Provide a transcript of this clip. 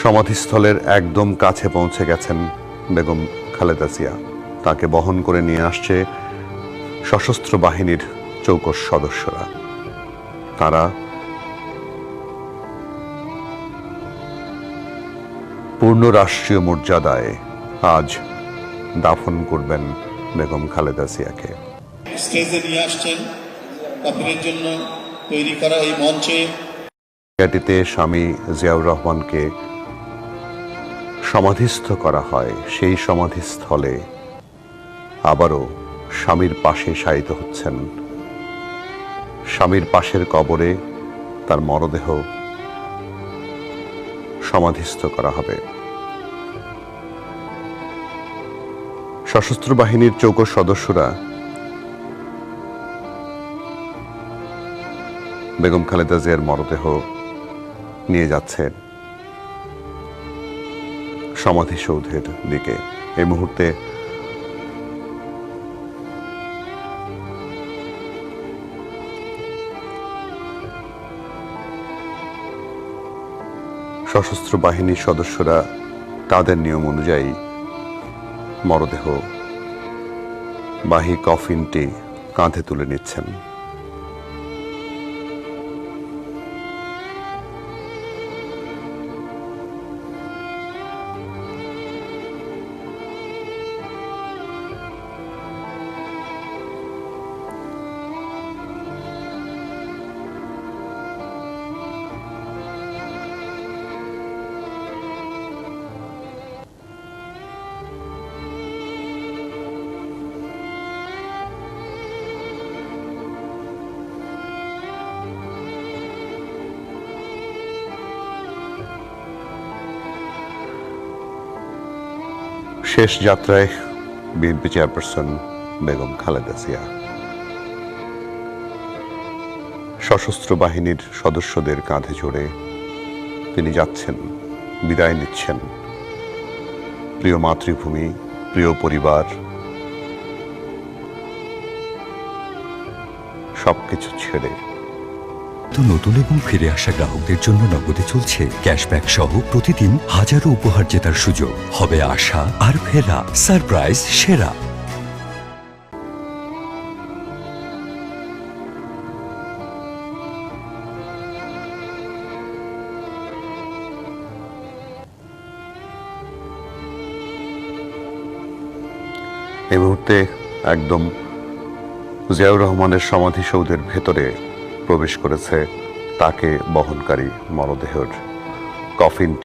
সমাধিস্থলের একদম কাছে পৌঁছে গেছেন বেগম খালেদা জিয়া। তাকে বহন করে নিয়ে আসছে সশস্ত্র বাহিনীর চৌকস সদস্যরা। তারা পূর্ণ রাষ্ট্রীয় মর্যাদায় আজ দাফন করবেন বেগম খালেদা জিয়াকে। স্টেজে নিয়ে আসছেন কাফিরের জন্য তৈরি করা এই মঞ্চে। জায়গাটিতে স্বামী জিয়াউর রহমানকে সমাধিস্থ করা হয়। সেই সমাধিস্থলে আবারও স্বামীর পাশে শায়িত হচ্ছেন। স্বামীর পাশের কবরে তার মরদেহ সমাধিস্থ করা হবে। সশস্ত্র বাহিনীর চৌকস সদস্যরা বেগম খালেদা জিয়ার মরদেহ নিয়ে যাচ্ছেন সমাধিসৌধের দিকে। এই মুহূর্তে সশস্ত্র বাহিনীর সদস্যরা তাদের নিয়ম অনুযায়ী মরদেহ বাহী কফিনটি কাঁধে তুলে নিচ্ছেন। শেষ যাত্রায় বিএনপি চেয়ারপারসন বেগম খালেদা জিয়া সশস্ত্র বাহিনীর সদস্যদের কাঁধে চড়ে তিনি যাচ্ছেন, বিদায় নিচ্ছেন। প্রিয় মাতৃভূমি, প্রিয় পরিবার, সবকিছু ছেড়ে। নতুন এবং ফিরে আসা গ্রাহকদের জন্য নগদে চলছে ক্যাশব্যাক সহ প্রতিদিন হাজারো উপহার জেতার সুযোগ। হবে আসা আর ফেরা, সারপ্রাইজ সেরা। এই মুহূর্তে একদম জিয়াউর রহমানের সমাধিসৌধের ভেতরে প্রবেশ করেছে তাকে বহনকারী মরদেহের কফিন।